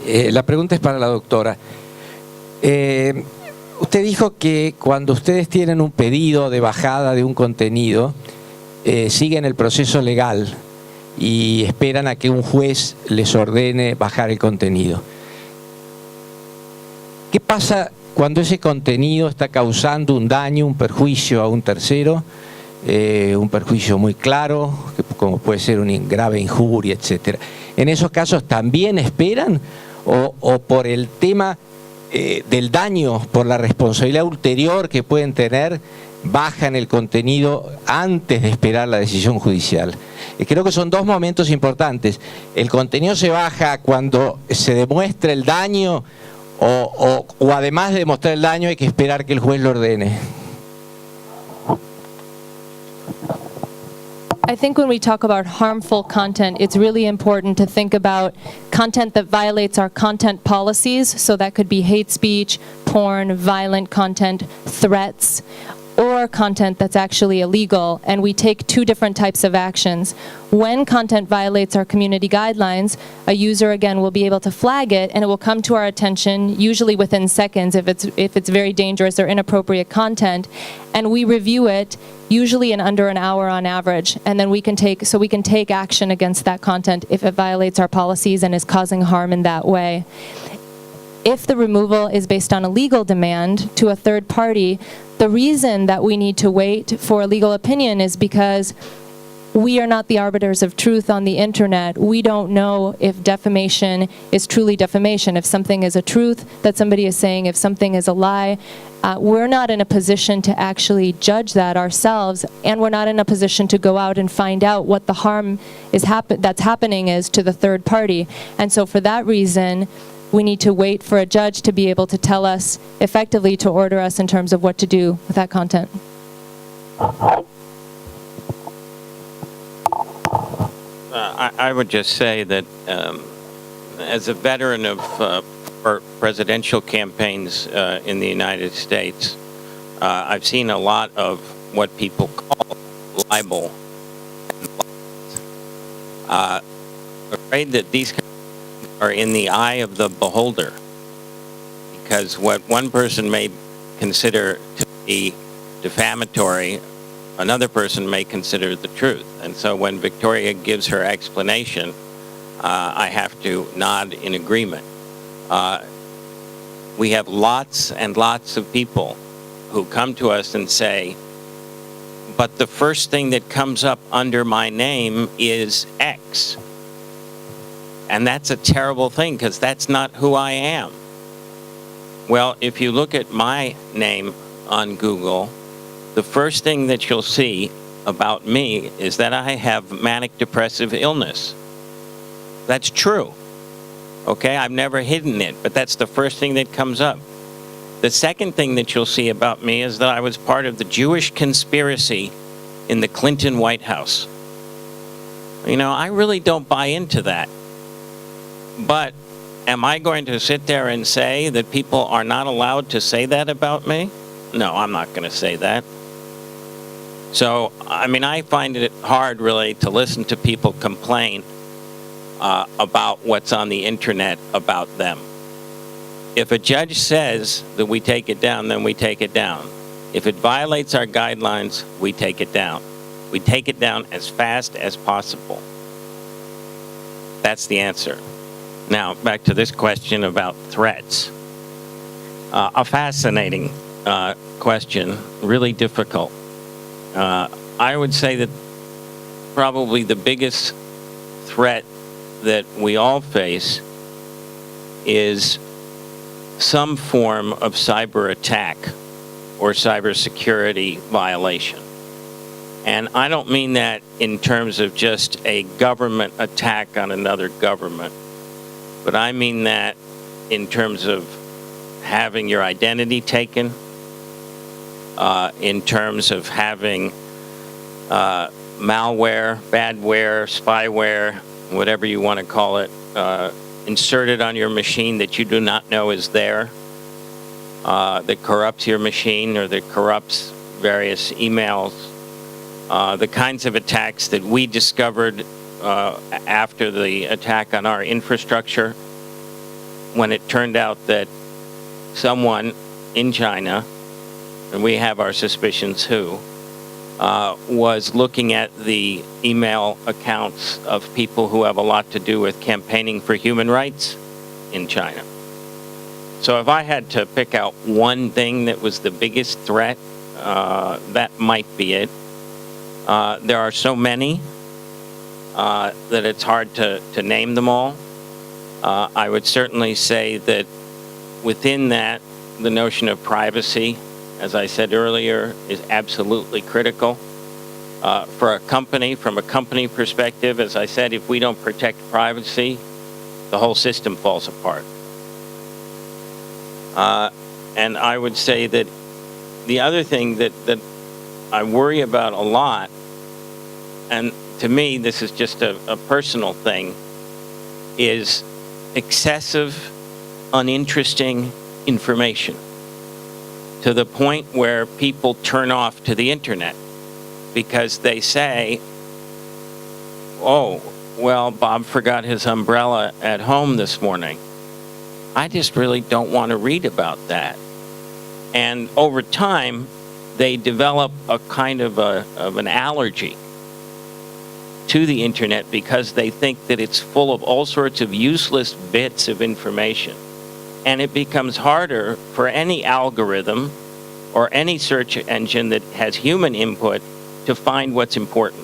La pregunta es para la doctora. Usted dijo que cuando ustedes tienen un pedido de bajada de un contenido, siguen el proceso legal y esperan a que un juez les ordene bajar el contenido. ¿Qué pasa cuando ese contenido está causando un daño, un perjuicio a un tercero? Un perjuicio muy claro, como puede ser una grave injuria, etcétera. ¿En esos casos también esperan o por el tema del daño, por la responsabilidad ulterior que pueden tener, bajan el contenido antes de esperar la decisión judicial? Creo que son dos momentos importantes. ¿El contenido se baja cuando se demuestra el daño o además de demostrar el daño hay que esperar que el juez lo ordene? I think when we talk about harmful content, it's really important to think about content that violates our content policies. So that could be hate speech, porn, violent content, threats, or content that's actually illegal. And we take two different types of actions. When content violates our community guidelines, a user again will be able to flag it, and it will come to our attention usually within seconds if it's very dangerous or inappropriate content, and we review it usually in under an hour on average, and then we can take action against that content if it violates our policies and is causing harm in that way. If the removal is based on a legal demand to a third party, the reason that we need to wait for a legal opinion is because we are not the arbiters of truth on the internet. We don't know if defamation is truly defamation, if something is a truth that somebody is saying, if something is a lie. We're not in a position to actually judge that ourselves, and we're not in a position to go out and find out what the harm that's happening is to the third party. And so for that reason, we need to wait for a judge to be able to tell us effectively, to order us in terms of what to do with that content. I would just say that as a veteran of presidential campaigns in the United States, I've seen a lot of what people call libel. Afraid that these are in the eye of the beholder, because what one person may consider to be defamatory, another person may consider the truth. And so when Victoria gives her explanation, I have to nod in agreement. We have lots and lots of people who come to us and say, but the first thing that comes up under my name is X. And that's a terrible thing, because that's not who I am. Well, if you look at my name on Google, the first thing that you'll see about me is that I have manic depressive illness. That's true. Okay, I've never hidden it, but that's the first thing that comes up. The second thing that you'll see about me is that I was part of the Jewish conspiracy in the Clinton White House. You know, I really don't buy into that. But am I going to sit there and say that people are not allowed to say that about me? No, I'm not going to say that. So, I mean, I find it hard, really, to listen to people complain about what's on the internet about them. If a judge says that we take it down, then we take it down. If it violates our guidelines, we take it down. We take it down as fast as possible. That's the answer. Now, back to this question about threats. A fascinating question, really difficult. I would say that probably the biggest threat that we all face is some form of cyber attack or cybersecurity violation. And I don't mean that in terms of just a government attack on another government, but I mean that in terms of having your identity taken, in terms of having malware, badware, spyware, whatever you want to call it, inserted on your machine that you do not know is there, that corrupts your machine or that corrupts various emails. The kinds of attacks that we discovered after the attack on our infrastructure, when it turned out that someone in China, and we have our suspicions who, was looking at the email accounts of people who have a lot to do with campaigning for human rights in China. So if I had to pick out one thing that was the biggest threat, that might be it. There are so many that it's hard to name them all. I would certainly say that within that, the notion of privacy, as I said earlier, is absolutely critical. For a company, from a company perspective, as I said, if we don't protect privacy, the whole system falls apart. And I would say that the other thing that I worry about a lot, and to me this is just a personal thing, is excessive, uninteresting information to the point where people turn off to the internet because they say, oh, well, Bob forgot his umbrella at home this morning. I just really don't want to read about that. And over time, they develop a kind of an allergy to the internet because they think that it's full of all sorts of useless bits of information. And it becomes harder for any algorithm or any search engine that has human input to find what's important.